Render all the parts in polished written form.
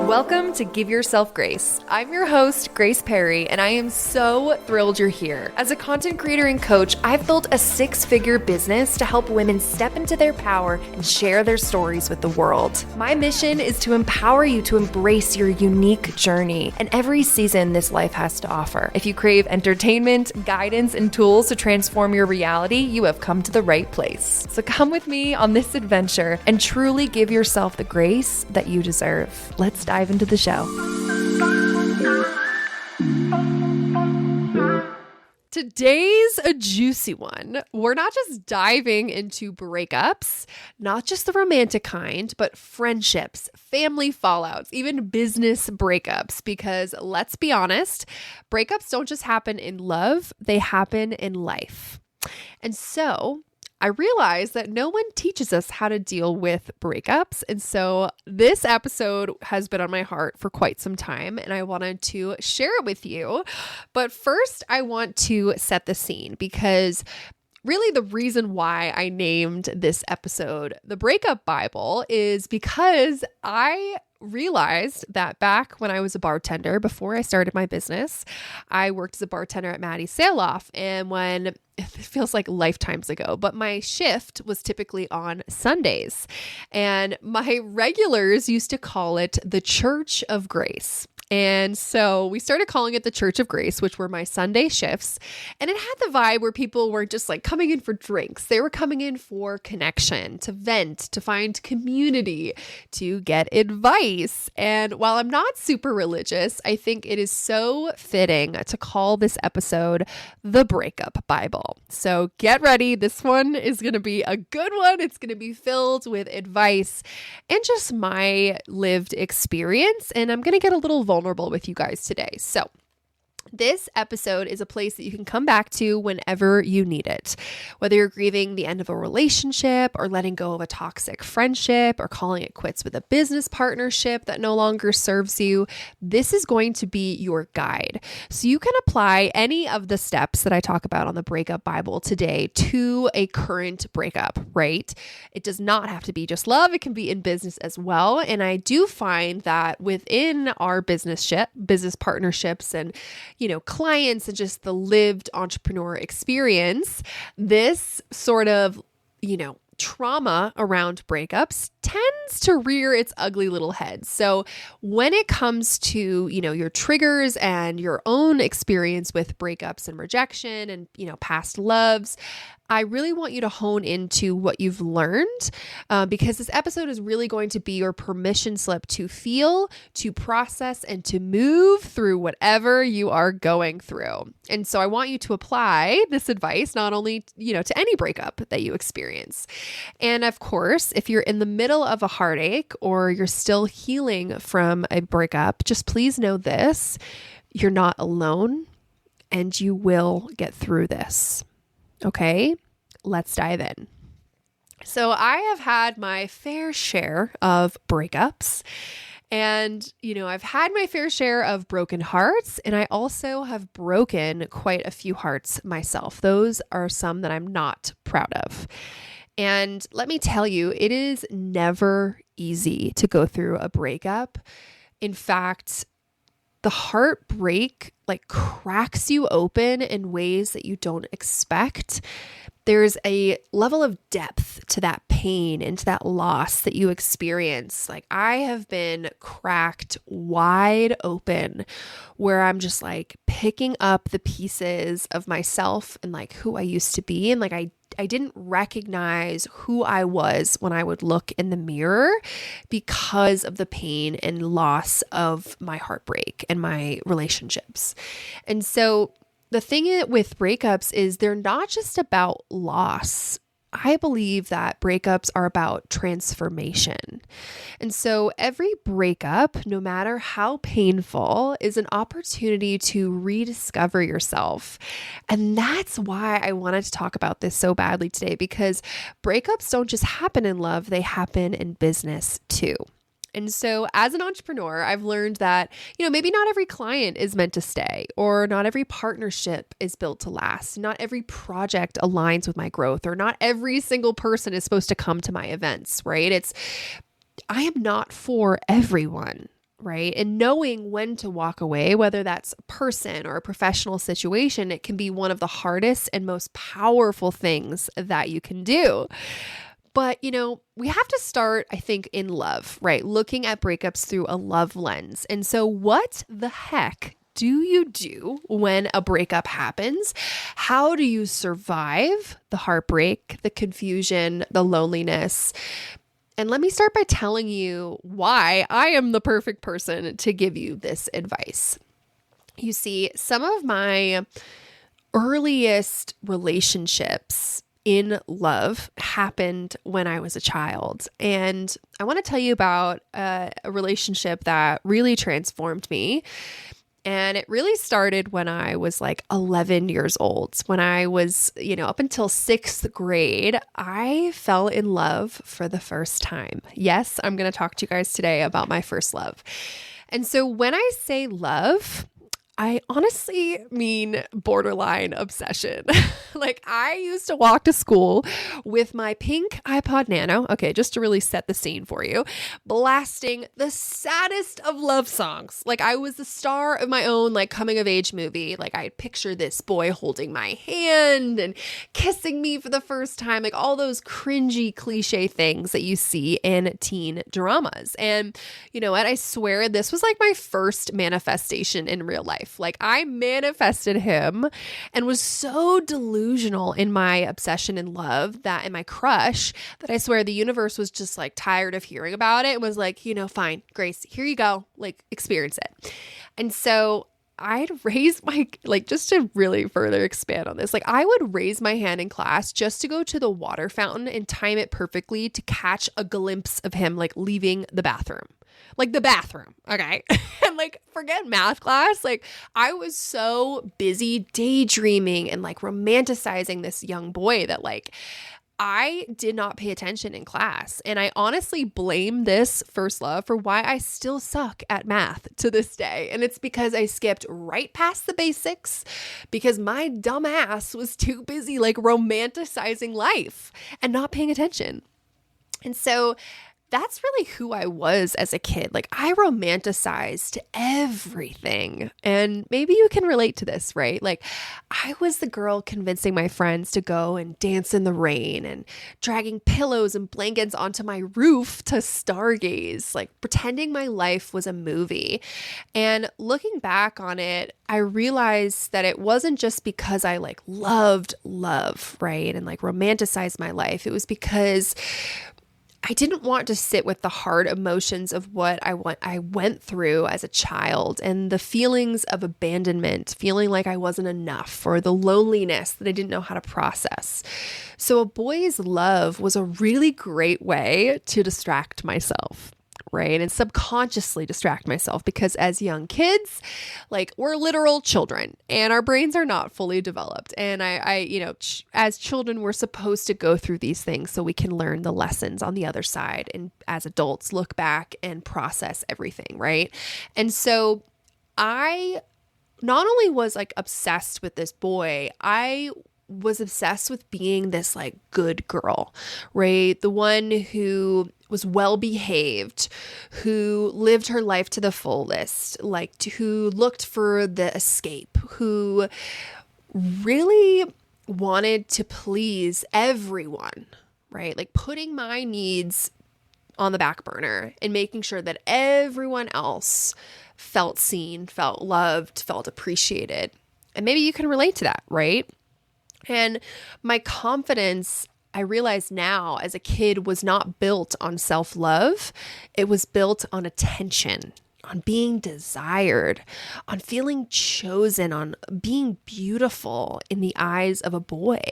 Welcome to Give Yourself Grace. I'm your host, Grace Perry, and I am so thrilled you're here. As a content creator and coach, I've built a six-figure business to help women step into their power and share their stories with the world. My mission is to empower you to embrace your unique journey and every season this life has to offer. If you crave entertainment, guidance, and tools to transform your reality, you have come to the right place. So come with me on this adventure and truly give yourself the grace that you deserve. Let's dive into the show. Today's a juicy one. We're not just diving into breakups, not just the romantic kind, but friendships, family fallouts, even business breakups. Because let's be honest, breakups don't just happen in love, they happen in life. And so I realized that no one teaches us how to deal with breakups. And so this episode has been on my heart for quite some time, and I wanted to share it with you. But first, I want to set the scene because really the reason why I named this episode the Breakup Bible is because I realized that back when I was a bartender, before I started my business, I worked as a bartender at Maddie's Sail Off. And when it feels like lifetimes ago, but my shift was typically on Sundays. And my regulars used to call it the Church of Grace. And so we started calling it the Church of Grace, which were my Sunday shifts. And it had the vibe where people were just like coming in for drinks. They were coming in for connection, to vent, to find community, to get advice. And while I'm not super religious, I think it is so fitting to call this episode the Breakup Bible. So get ready. This one is going to be a good one. It's going to be filled with advice and just my lived experience. And I'm going to get a little vulnerable with you guys today. So this episode is a place that you can come back to whenever you need it. Whether you're grieving the end of a relationship or letting go of a toxic friendship or calling it quits with a business partnership that no longer serves you, this is going to be your guide. So you can apply any of the steps that I talk about on the Breakup Bible today to a current breakup, right? It does not have to be just love. It can be in business as well. And I do find that within our business partnerships and clients and just the lived entrepreneur experience, this sort of, trauma around breakups tends to rear its ugly little head. So when it comes to, your triggers and your own experience with breakups and rejection and, past loves, I really want you to hone into what you've learned because this episode is really going to be your permission slip to feel, to process, and to move through whatever you are going through. And so I want you to apply this advice not only, to any breakup that you experience. And of course, if you're in the middle of a heartache or you're still healing from a breakup, just please know this: you're not alone and you will get through this. Okay, let's dive in. So I have had my fair share of breakups and, I've had my fair share of broken hearts, and I also have broken quite a few hearts myself. Those are some that I'm not proud of. And let me tell you, it is never easy to go through a breakup. In fact, the heartbreak cracks you open in ways that you don't expect. There's a level of depth to that pain and to that loss that you experience. I have been cracked wide open where I'm just picking up the pieces of myself and who I used to be. And I didn't recognize who I was when I would look in the mirror because of the pain and loss of my heartbreak and my relationships. And so the thing with breakups is they're not just about loss. I believe that breakups are about transformation. And so every breakup, no matter how painful, is an opportunity to rediscover yourself. And that's why I wanted to talk about this so badly today, because breakups don't just happen in love, they happen in business too. And so as an entrepreneur, I've learned that, maybe not every client is meant to stay, or not every partnership is built to last. Not every project aligns with my growth, or not every single person is supposed to come to my events, right? I am not for everyone, right? And knowing when to walk away, whether that's a person or a professional situation, it can be one of the hardest and most powerful things that you can do. But, we have to start, I think, in love, right? Looking at breakups through a love lens. And so what the heck do you do when a breakup happens? How do you survive the heartbreak, the confusion, the loneliness? And let me start by telling you why I am the perfect person to give you this advice. You see, some of my earliest relationships in love happened when I was a child. And I want to tell you about a relationship that really transformed me. And it really started when I was like 11 years old. When I was, up until 6th grade, I fell in love for the first time. Yes, I'm going to talk to you guys today about my first love. And so when I say love, I honestly mean borderline obsession. Like I used to walk to school with my pink iPod Nano, okay, just to really set the scene for you, blasting the saddest of love songs. Like I was the star of my own like coming of age movie. Like I picture this boy holding my hand and kissing me for the first time, like all those cringy cliche things that you see in teen dramas. And you know what? I swear this was like my first manifestation in real life. Like I manifested him and was so delusional in my obsession and love and my crush that I swear the universe was just like tired of hearing about it and was like, fine, Grace, here you go, like experience it. And so I'd raise just to really further expand on this, like I would raise my hand in class just to go to the water fountain and time it perfectly to catch a glimpse of him like leaving the bathroom. Like the bathroom, okay? And like forget math class, like I was so busy daydreaming and like romanticizing this young boy that like I did not pay attention in class. And I honestly blame this first love for why I still suck at math to this day. And it's because I skipped right past the basics because my dumb ass was too busy like romanticizing life and not paying attention. And so that's really who I was as a kid. Like I romanticized everything. And maybe you can relate to this, right? Like I was the girl convincing my friends to go and dance in the rain and dragging pillows and blankets onto my roof to stargaze, like pretending my life was a movie. And looking back on it, I realized that it wasn't just because I like loved love, right? And like romanticized my life. It was because I didn't want to sit with the hard emotions of what I went through as a child and the feelings of abandonment, feeling like I wasn't enough, or the loneliness that I didn't know how to process. So a boy's love was a really great way to distract myself, right? And subconsciously distract myself because as young kids, like we're literal children and our brains are not fully developed. And as children, we're supposed to go through these things so we can learn the lessons on the other side. And as adults, look back and process everything, right? And so I not only was like obsessed with this boy, I was obsessed with being this like good girl, right? The one who was well behaved, who lived her life to the fullest, who looked for the escape, who really wanted to please everyone, right? Like putting my needs on the back burner and making sure that everyone else felt seen, felt loved, felt appreciated. And maybe you can relate to that, right? And my confidence, I realize now as a kid, was not built on self-love. It was built on attention, on being desired, on feeling chosen, on being beautiful in the eyes of a boy.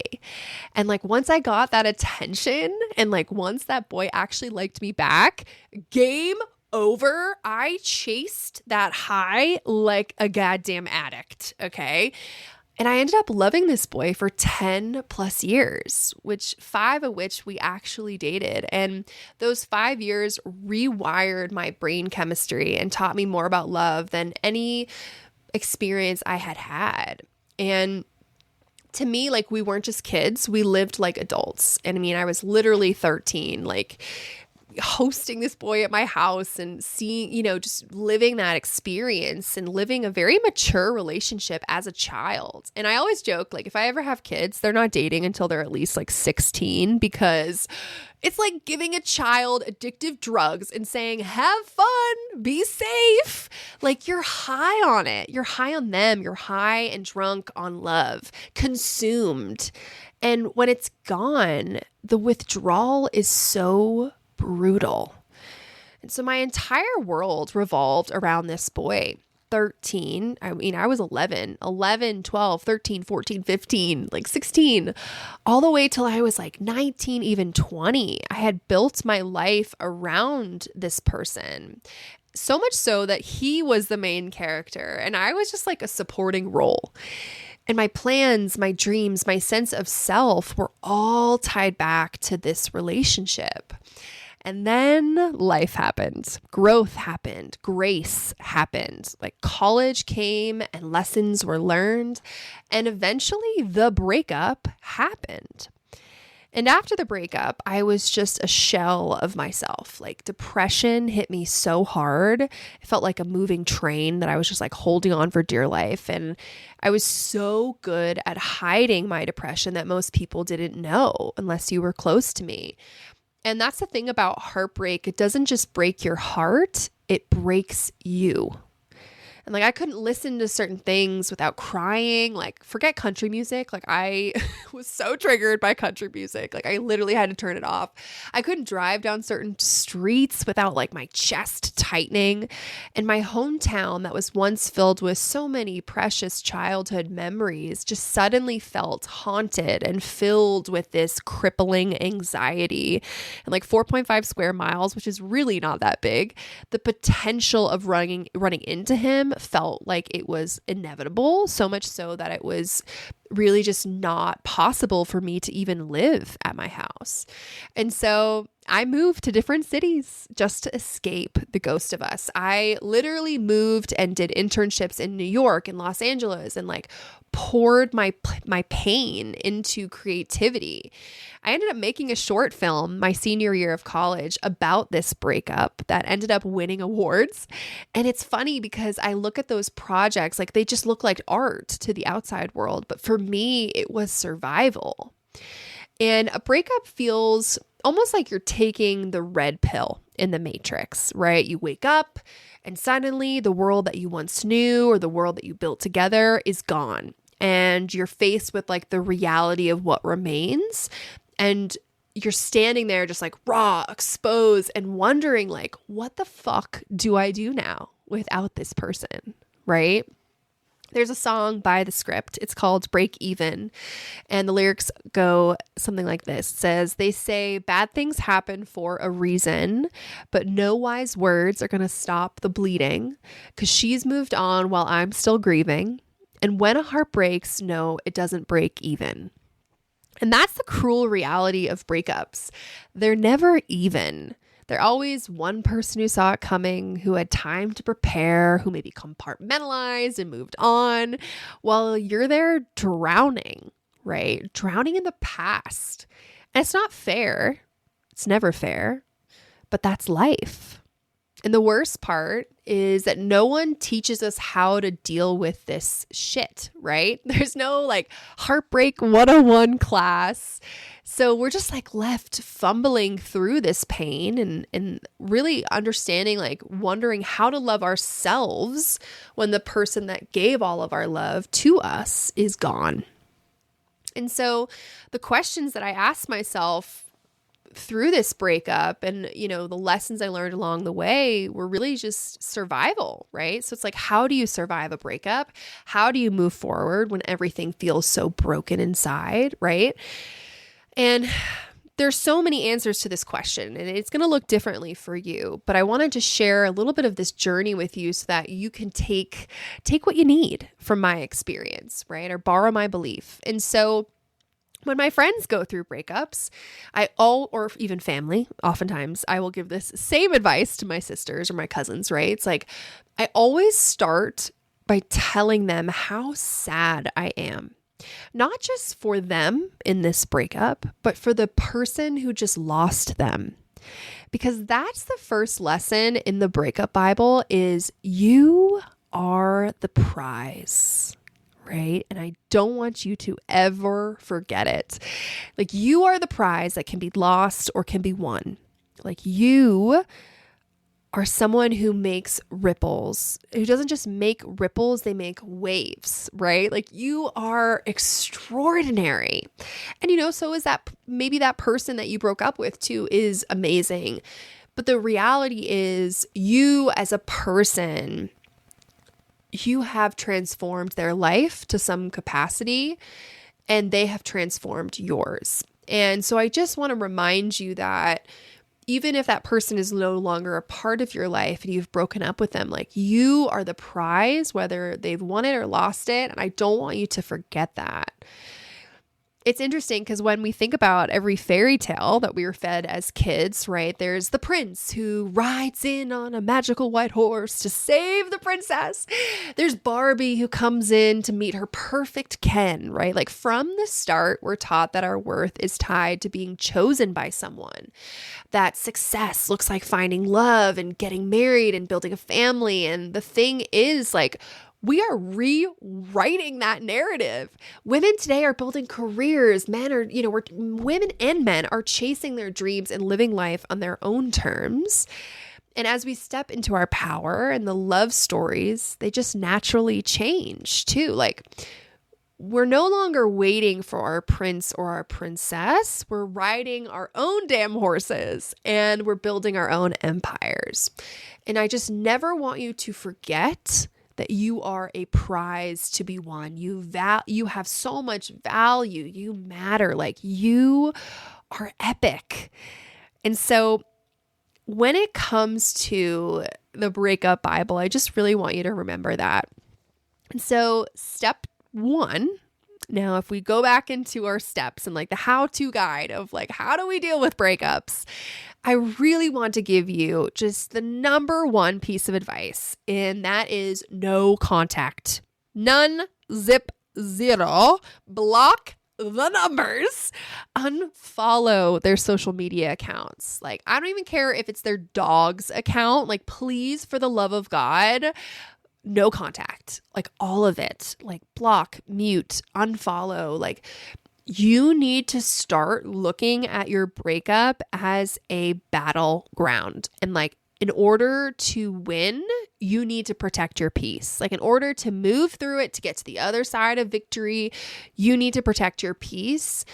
And like once I got that attention and like once that boy actually liked me back, game over. I chased that high like a goddamn addict, okay? And I ended up loving this boy for 10 plus years, 5 of which we actually dated. And those 5 years rewired my brain chemistry and taught me more about love than any experience I had had. And to me, like we weren't just kids, we lived like adults. And I mean, I was literally 13, like, hosting this boy at my house and seeing, just living that experience and living a very mature relationship as a child. And I always joke, like, if I ever have kids, they're not dating until they're at least like 16, because it's like giving a child addictive drugs and saying, have fun, be safe. Like, you're high on it. You're high on them. You're high and drunk on love, consumed. And when it's gone, the withdrawal is so brutal. And so my entire world revolved around this boy. 13, I was 11, 12, 13, 14, 15, like 16, all the way till I was like 19, even 20. I had built my life around this person. So much so that he was the main character and I was just like a supporting role. And my plans, my dreams, my sense of self were all tied back to this relationship. And then life happened, growth happened, grace happened, like college came and lessons were learned, and eventually the breakup happened. And after the breakup, I was just a shell of myself. Like, depression hit me so hard. It felt like a moving train that I was just like holding on for dear life. And I was so good at hiding my depression that most people didn't know unless you were close to me. And that's the thing about heartbreak. It doesn't just break your heart, it breaks you. And like, I couldn't listen to certain things without crying. Like, forget country music. Like, I was so triggered by country music. Like, I literally had to turn it off. I couldn't drive down certain streets without like my chest tightening. And my hometown that was once filled with so many precious childhood memories just suddenly felt haunted and filled with this crippling anxiety. And like 4.5 square miles, which is really not that big, the potential of running into him felt like it was inevitable, so much so that it was really just not possible for me to even live at my house. And so I moved to different cities just to escape the ghost of us. I literally moved and did internships in New York and Los Angeles and like poured my pain into creativity. I ended up making a short film my senior year of college about this breakup that ended up winning awards. And it's funny because I look at those projects, like they just look like art to the outside world. But for me, it was survival. And a breakup feels almost like you're taking the red pill in the Matrix, right? You wake up and suddenly the world that you once knew or the world that you built together is gone. And you're faced with like the reality of what remains. And you're standing there just like raw, exposed, and wondering like, what the fuck do I do now without this person, right? There's a song by The Script. It's called Break Even. And the lyrics go something like this. It says, they say bad things happen for a reason, but no wise words are going to stop the bleeding because she's moved on while I'm still grieving. And when a heart breaks, no, it doesn't break even. And that's the cruel reality of breakups. They're never even. They're always one person who saw it coming, who had time to prepare, who maybe compartmentalized and moved on, while you're there drowning, right? Drowning in the past. And it's not fair. It's never fair, but that's life. And the worst part is that no one teaches us how to deal with this shit, right? There's no like heartbreak 101 class. So we're just like left fumbling through this pain and really understanding, like wondering how to love ourselves when the person that gave all of our love to us is gone. And so the questions that I asked myself through this breakup and, the lessons I learned along the way were really just survival, right? So it's like, how do you survive a breakup? How do you move forward when everything feels so broken inside, right? And there's so many answers to this question, and it's going to look differently for you, but I wanted to share a little bit of this journey with you so that you can take what you need from my experience, right? Or borrow my belief. And so when my friends go through breakups, or even family, oftentimes I will give this same advice to my sisters or my cousins, right? It's like, I always start by telling them how sad I am. Not just for them in this breakup, but for the person who just lost them. Because that's the first lesson in the Breakup Bible is you are the prize, right? And I don't want you to ever forget it. Like you are the prize that can be lost or can be won. Like you are someone who makes ripples, who doesn't just make ripples, they make waves, right? Like you are extraordinary. And so is that maybe that person that you broke up with too is amazing. But the reality is you as a person, you have transformed their life to some capacity and they have transformed yours. And so I just want to remind you that even if that person is no longer a part of your life and you've broken up with them, like you are the prize, whether they've won it or lost it. And I don't want you to forget that. It's interesting because when we think about every fairy tale that we were fed as kids, right? There's the prince who rides in on a magical white horse to save the princess. There's Barbie who comes in to meet her perfect Ken, right? Like from the start, we're taught that our worth is tied to being chosen by someone. That success looks like finding love and getting married and building a family. And the thing is, like, we are rewriting that narrative. Women today are building careers. Men are, women and men are chasing their dreams and living life on their own terms. And as we step into our power and the love stories, they just naturally change too. Like we're no longer waiting for our prince or our princess. We're riding our own damn horses and we're building our own empires. And I just never want you to forget that you are a prize to be won. You have so much value. You matter. Like you are epic. And so when it comes to the Breakup Bible, I just really want you to remember that. And so step 1, now if we go back into our steps and like the how-to guide of like, how do we deal with breakups? I really want to give you just the number 1 piece of advice, and that is no contact. None, zip, zero, block the numbers, unfollow their social media accounts. Like, I don't even care if it's their dog's account. Like, please, for the love of God, no contact, like all of it, like block, mute, unfollow. Like you need to start looking at your breakup as a battleground. And like in order to win, you need to protect your peace. Like in order to move through it, to get to the other side of victory, you need to protect your peace.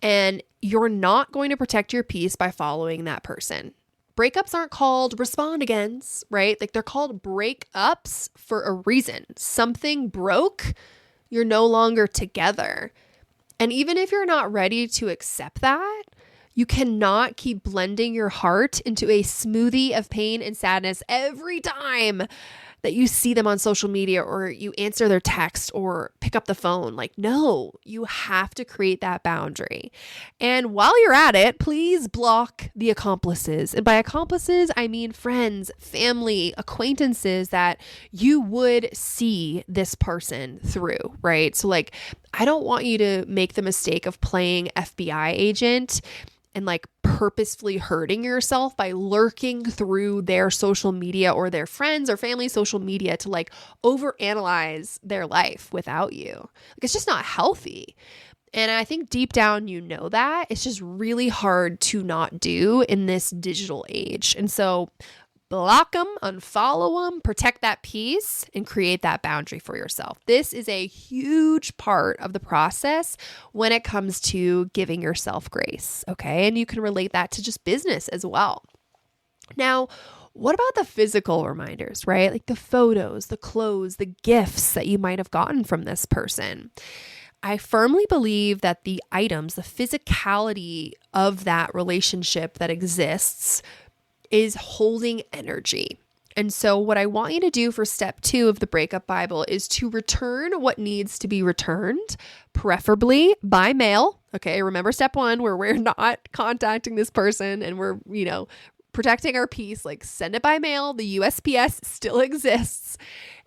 And you're not going to protect your peace by following that person. Breakups aren't called respond agains, right? Like they're called breakups for a reason. Something broke, you're no longer together. And even if you're not ready to accept that, you cannot keep blending your heart into a smoothie of pain and sadness every time that you see them on social media or you answer their text or pick up the phone. Like, no, you have to create that boundary. And while you're at it, please block the accomplices. And by accomplices, I mean friends, family, acquaintances that you would see this person through, right? So like, I don't want you to make the mistake of playing FBI agent and like purposefully hurting yourself by lurking through their social media or their friends or family social media to like overanalyze their life without you. Like it's just not healthy. And I think deep down, you know that. It's just really hard to not do in this digital age. And so block them, unfollow them, protect that peace, and create that boundary for yourself. This is a huge part of the process when it comes to giving yourself grace, okay? And you can relate that to just business as well. Now, what about the physical reminders, right? Like the photos, the clothes, the gifts that you might have gotten from this person. I firmly believe that the items, the physicality of that relationship that exists is holding energy. And so what I want you to do for step 2 of the Breakup Bible is to return what needs to be returned, preferably by mail. Okay, remember step 1 where we're not contacting this person and we're, protecting our peace. Like send it by mail. The USPS still exists.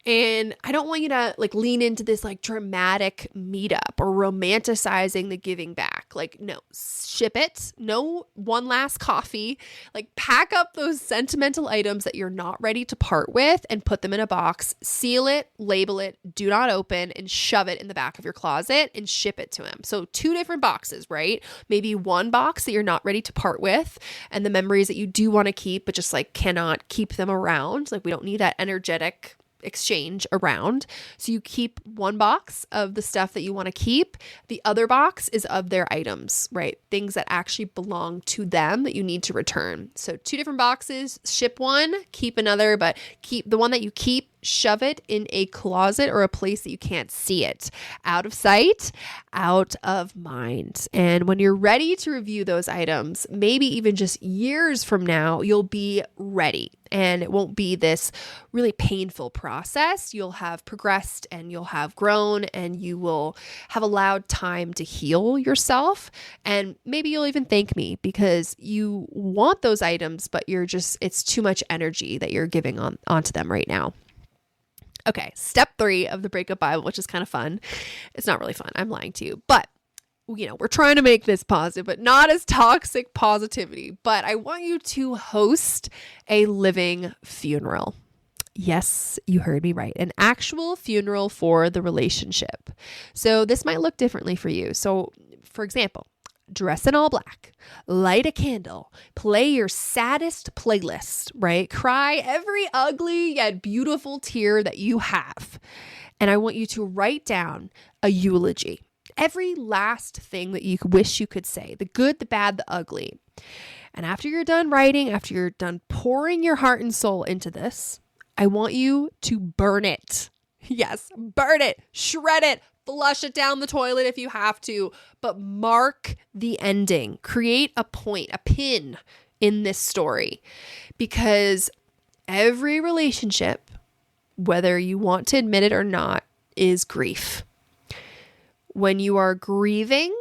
And I don't want you to like lean into this like dramatic meetup or romanticizing the giving back. Like, no, ship it. No one last coffee. Like, pack up those sentimental items that you're not ready to part with and put them in a box, seal it, label it, do not open, and shove it in the back of your closet and ship it to him. So 2 different boxes, right? Maybe one box that you're not ready to part with and the memories that you do want to keep, but just like cannot keep them around. Like, we don't need that energetic exchange around. So you keep one box of the stuff that you want to keep. The other box is of their items, right? Things that actually belong to them that you need to return. So 2 different boxes, ship one, keep another, but keep the one that you keep, shove it in a closet or a place that you can't see it. Out of sight, out of mind. And when you're ready to review those items, maybe even just years from now, you'll be ready. And it won't be this really painful process. You'll have progressed and you'll have grown and you will have allowed time to heal yourself. And maybe you'll even thank me because you want those items, but it's too much energy that you're giving onto them right now. Okay, step 3 of the Breakup Bible, which is kind of fun. It's not really fun. I'm lying to you. But, we're trying to make this positive, but not as toxic positivity. But I want you to host a living funeral. Yes, you heard me right. An actual funeral for the relationship. So this might look differently for you. So, for example, dress in all black, light a candle, play your saddest playlist, right? Cry every ugly yet beautiful tear that you have. And I want you to write down a eulogy. Every last thing that you wish you could say, the good, the bad, the ugly. And after you're done writing, after you're done pouring your heart and soul into this, I want you to burn it. Yes, burn it, shred it, flush it down the toilet if you have to, but mark the ending. Create a point, a pin in this story, because every relationship, whether you want to admit it or not, is grief. When you are grieving,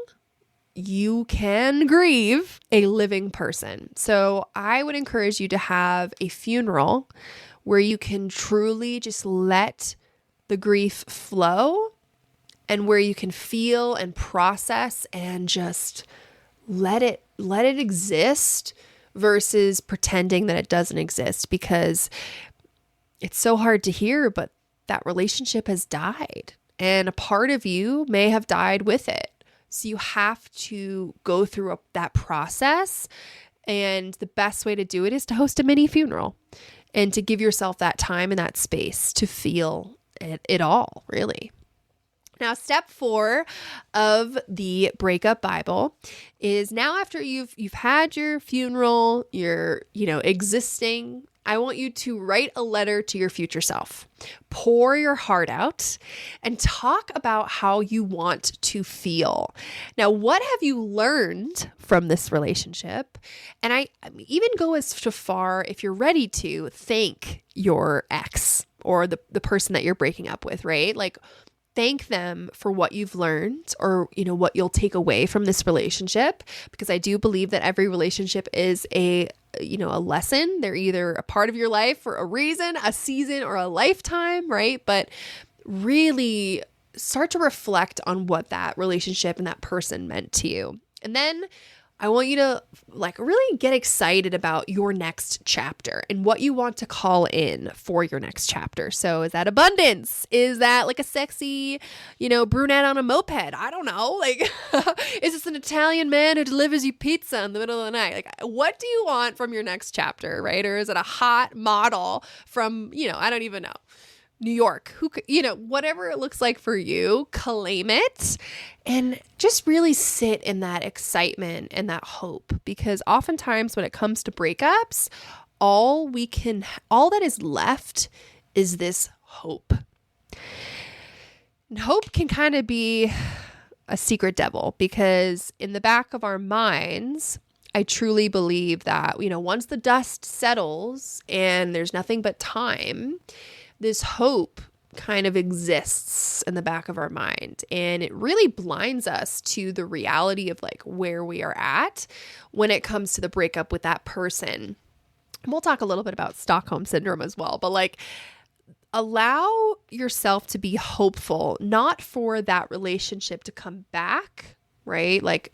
you can grieve a living person. So I would encourage you to have a funeral where you can truly just let the grief flow and where you can feel and process and just let it exist versus pretending that it doesn't exist, because it's so hard to hear, but that relationship has died and a part of you may have died with it. So you have to go through that process, and the best way to do it is to host a mini funeral and to give yourself that time and that space to feel it all, really. Now, step 4 of the Breakup Bible is now after you've had your funeral, you're, existing, I want you to write a letter to your future self. Pour your heart out and talk about how you want to feel. Now, what have you learned from this relationship? And I even go as far, if you're ready to, thank your ex or the person that you're breaking up with, right? Like, thank them for what you've learned or, what you'll take away from this relationship, because I do believe that every relationship is a lesson. They're either a part of your life for a reason, a season, or a lifetime, right? But really start to reflect on what that relationship and that person meant to you. And then I want you to really get excited about your next chapter and what you want to call in for your next chapter. So is that abundance? Is that like a sexy, brunette on a moped? I don't know. Is this an Italian man who delivers you pizza in the middle of the night? What do you want from your next chapter, right? Or is it a hot model from, I don't even know, New York, whatever it looks like for you, claim it and just really sit in that excitement and that hope, because oftentimes when it comes to breakups, all that is left is this hope. And hope can kind of be a secret devil, because in the back of our minds, I truly believe that, once the dust settles and there's nothing but time, this hope kind of exists in the back of our mind, and it really blinds us to the reality of where we are at when it comes to the breakup with that person. And we'll talk a little bit about Stockholm Syndrome as well, but allow yourself to be hopeful, not for that relationship to come back, right? Like,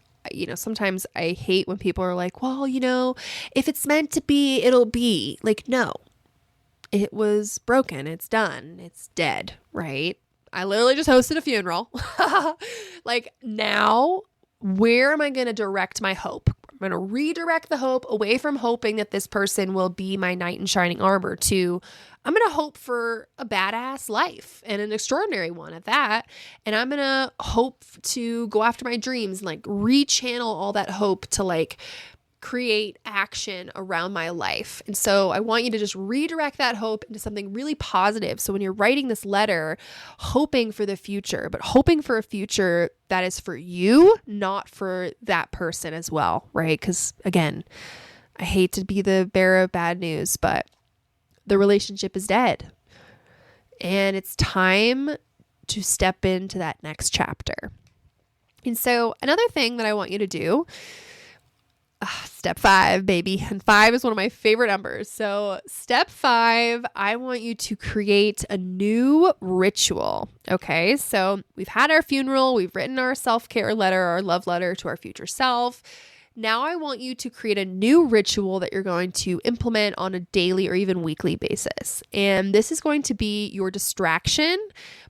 sometimes I hate when people are like, well, if it's meant to be, it'll be. Like, no, it was broken. It's done. It's dead, right? I literally just hosted a funeral. Like, now, where am I going to direct my hope? I'm going to redirect the hope away from hoping that this person will be my knight in shining armor to I'm going to hope for a badass life and an extraordinary one at that. And I'm going to hope to go after my dreams and like rechannel all that hope to like create action around my life. And so I want you to just redirect that hope into something really positive. So when you're writing this letter, hoping for the future, but hoping for a future that is for you, not for that person as well, right? Because again, I hate to be the bearer of bad news, but the relationship is dead. And it's time to step into that next chapter. And so another thing that I want you to do, step 5, baby. And 5 is one of my favorite numbers. So step 5, I want you to create a new ritual. Okay. So we've had our funeral. We've written our self-care letter, our love letter to our future self. Now I want you to create a new ritual that you're going to implement on a daily or even weekly basis. And this is going to be your distraction,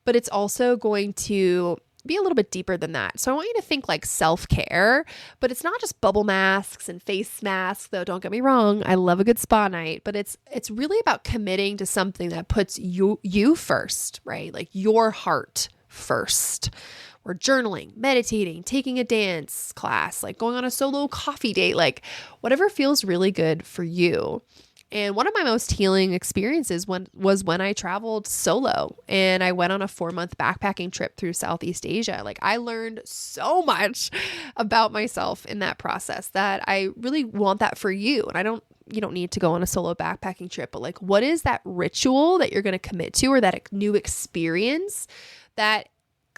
but it's also going to be a little bit deeper than that. So I want you to think like self-care, but it's not just bubble masks and face masks, though don't get me wrong, I love a good spa night, but it's really about committing to something that puts you first, right? Like your heart first. Or journaling, meditating, taking a dance class, like going on a solo coffee date, like whatever feels really good for you. And one of my most healing experiences was when I traveled solo and I went on a 4-month backpacking trip through Southeast Asia. Like I learned so much about myself in that process that I really want that for you. And you don't need to go on a solo backpacking trip, but like, what is that ritual that you're going to commit to, or that new experience that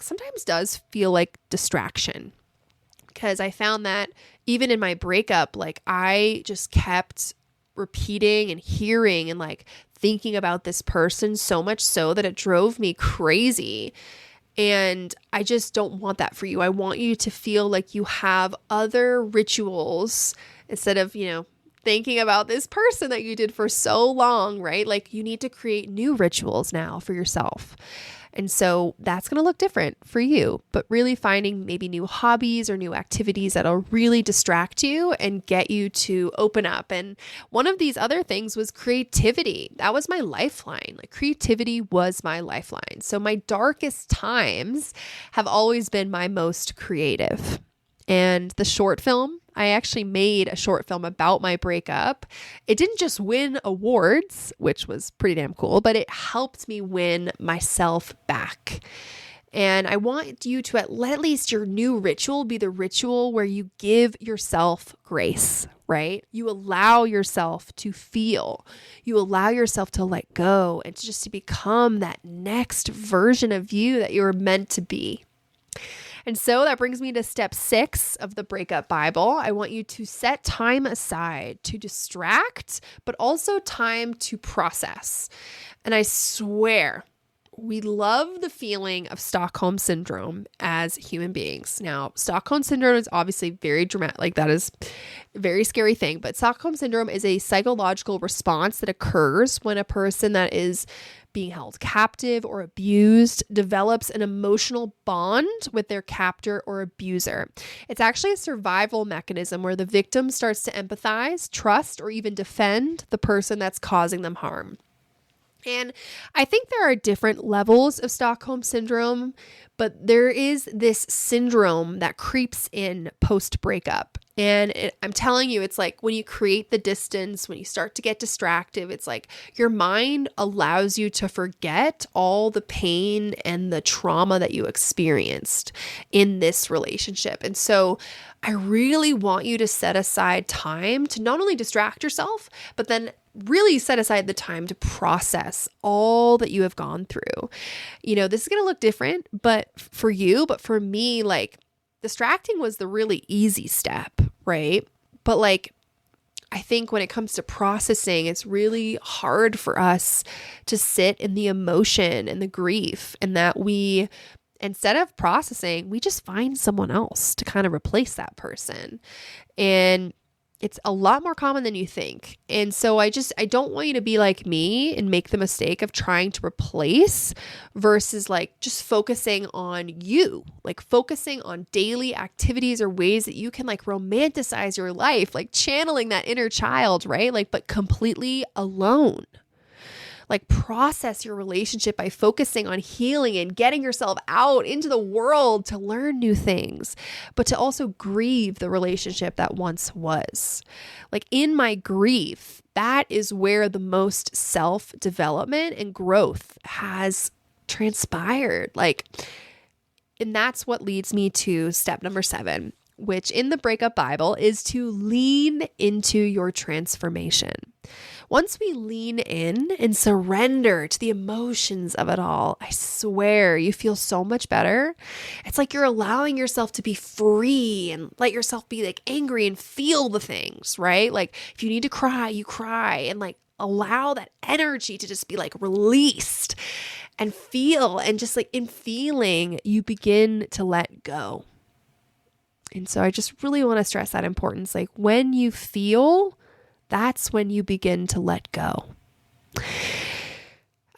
sometimes does feel like distraction? Because I found that even in my breakup, like I just kept repeating and hearing and like thinking about this person so much so that it drove me crazy. And I just don't want that for you. I want you to feel like you have other rituals instead of, thinking about this person that you did for so long, right? Like you need to create new rituals now for yourself. And so that's going to look different for you, but really finding maybe new hobbies or new activities that'll really distract you and get you to open up. And one of these other things was creativity. That was my lifeline. Like creativity was my lifeline. So my darkest times have always been my most creative. And the short film, I actually made a short film about my breakup. It didn't just win awards, which was pretty damn cool, but it helped me win myself back. And I want you to at least your new ritual be the ritual where you give yourself grace, right? You allow yourself to feel. You allow yourself to let go and just to become that next version of you that you're meant to be. And so that brings me to step 6 of the Breakup Bible. I want you to set time aside to distract, but also time to process. And I swear, we love the feeling of Stockholm Syndrome as human beings. Now, Stockholm Syndrome is obviously very dramatic, like that is a very scary thing, but Stockholm Syndrome is a psychological response that occurs when a person that is being held captive or abused develops an emotional bond with their captor or abuser. It's actually a survival mechanism where the victim starts to empathize, trust, or even defend the person that's causing them harm. And I think there are different levels of Stockholm Syndrome, but there is this syndrome that creeps in post-breakup. And I'm telling you, it's like when you create the distance, when you start to get distracted, it's like your mind allows you to forget all the pain and the trauma that you experienced in this relationship. And so I really want you to set aside time to not only distract yourself, but then really set aside the time to process all that you have gone through. This is going to look different, but for you, but for me, like distracting was the really easy step, right? But like, I think when it comes to processing, it's really hard for us to sit in the emotion and the grief, and that we, instead of processing, we just find someone else to kind of replace that person. And it's a lot more common than you think. And so I don't want you to be like me and make the mistake of trying to replace versus like just focusing on you, like focusing on daily activities or ways that you can like romanticize your life, like channeling that inner child, right? Like, but completely alone. Like process your relationship by focusing on healing and getting yourself out into the world to learn new things, but to also grieve the relationship that once was. Like in my grief, that is where the most self-development and growth has transpired. Like, and that's what leads me to step number 7, which in the Breakup Bible is to lean into your transformation. Once we lean in and surrender to the emotions of it all, I swear you feel so much better. It's like you're allowing yourself to be free and let yourself be like angry and feel the things, right? Like if you need to cry, you cry, and like allow that energy to just be like released and feel. And just like in feeling, you begin to let go. And so I just really want to stress that importance. Like when you feel, that's when you begin to let go.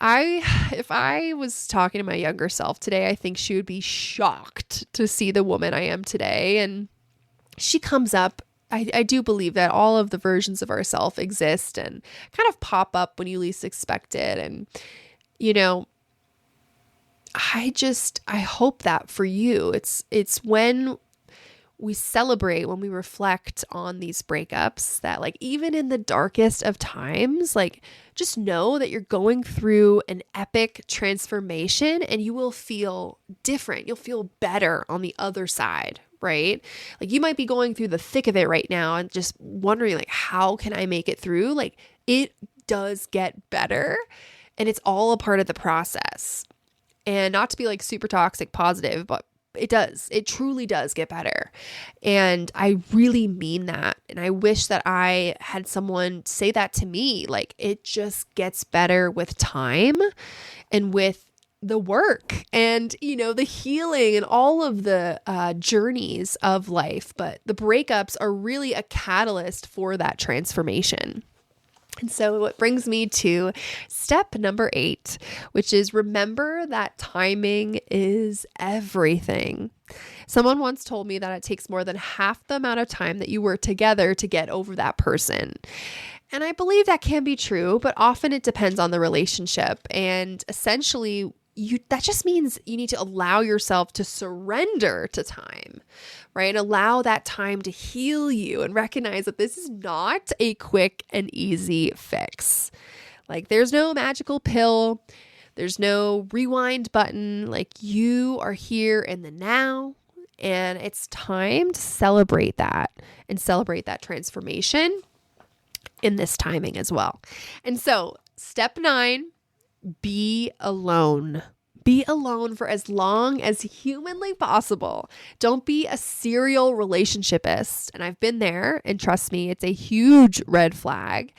If I was talking to my younger self today, I think she would be shocked to see the woman I am today. And she comes up. I do believe that all of the versions of ourselves exist and kind of pop up when you least expect it. And, you know, I hope that for you, it's when we celebrate, when we reflect on these breakups, that like even in the darkest of times, like just know that you're going through an epic transformation and you will feel different. You'll feel better on the other side, right? Like you might be going through the thick of it right now and just wondering like, how can I make it through? Like it does get better, and it's all a part of the process. And not to be like super toxic positive, but it does. It truly does get better. And I really mean that. And I wish that I had someone say that to me. Like it just gets better with time and with the work and, you know, the healing and all of the journeys of life. But the breakups are really a catalyst for that transformation. And so what brings me to step number 8, which is remember that timing is everything. Someone once told me that it takes more than half the amount of time that you were together to get over that person. And I believe that can be true, but often it depends on the relationship. And essentially, that just means you need to allow yourself to surrender to time, right? Allow that time to heal you and recognize that this is not a quick and easy fix. Like there's no magical pill. There's no rewind button. Like you are here in the now, and it's time to celebrate that and celebrate that transformation in this timing as well. And so step 9, be alone. Be alone for as long as humanly possible. Don't be a serial relationshipist. And I've been there, and trust me, it's a huge red flag.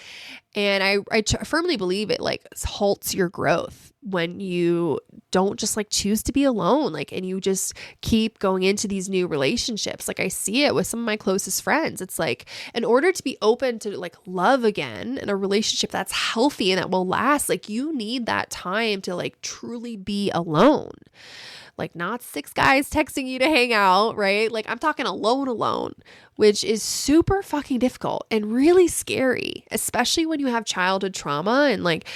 And I firmly believe it like halts your growth when you don't just like choose to be alone, like, and you just keep going into these new relationships. Like I see it with some of my closest friends. It's like, in order to be open to like love again and a relationship that's healthy and that will last, like you need that time to like truly be alone. Like not 6 guys texting you to hang out, right? Like I'm talking alone, which is super fucking difficult and really scary, especially when you have childhood trauma and like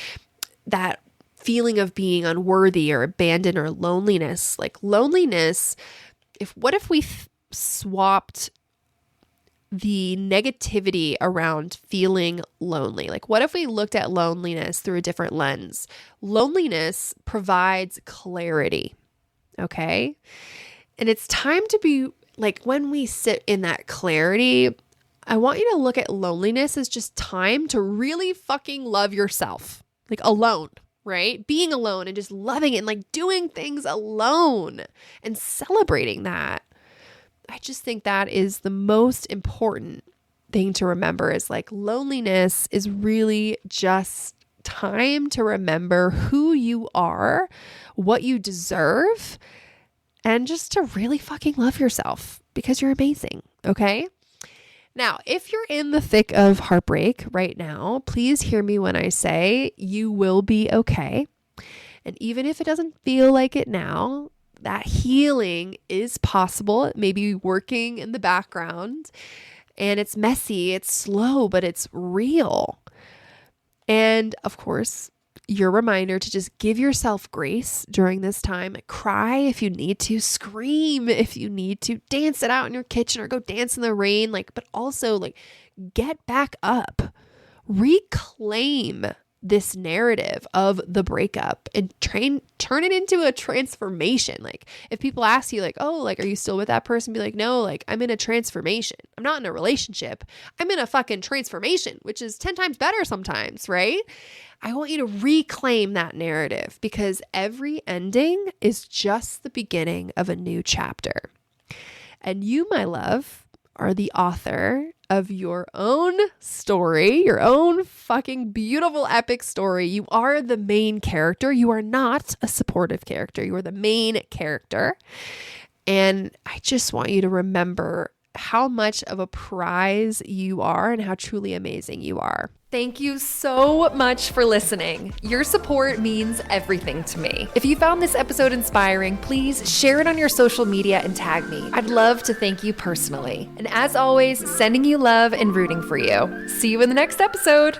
that feeling of being unworthy or abandoned or loneliness. Like loneliness, what if we swapped the negativity around feeling lonely? Like what if we looked at loneliness through a different lens? Loneliness provides clarity. Okay. And it's time to be like, when we sit in that clarity, I want you to look at loneliness as just time to really fucking love yourself, like alone, right? Being alone and just loving it and like doing things alone and celebrating that. I just think that is the most important thing to remember is like loneliness is really just time to remember who you are, what you deserve, and just to really fucking love yourself because you're amazing. Okay. Now, if you're in the thick of heartbreak right now, please hear me when I say you will be okay. And even if it doesn't feel like it now, that healing is possible. It may be working in the background and it's messy, it's slow, but it's real. And of course, your reminder to just give yourself grace during this time. Cry if you need to, scream if you need to, dance it out in your kitchen or go dance in the rain, but also get back up, reclaim this narrative of the breakup and turn it into a transformation. If people ask you are you still with that person? Be like, no, I'm in a transformation. I'm not in a relationship. I'm in a fucking transformation, which is 10 times better sometimes, right? I want you to reclaim that narrative because every ending is just the beginning of a new chapter. And you, my love, are the author of your own story, your own fucking beautiful epic story. You are the main character. You are not a supportive character. You are the main character. And I just want you to remember how much of a prize you are and how truly amazing you are. Thank you so much for listening. Your support means everything to me. If you found this episode inspiring, please share it on your social media and tag me. I'd love to thank you personally. And as always, sending you love and rooting for you. See you in the next episode.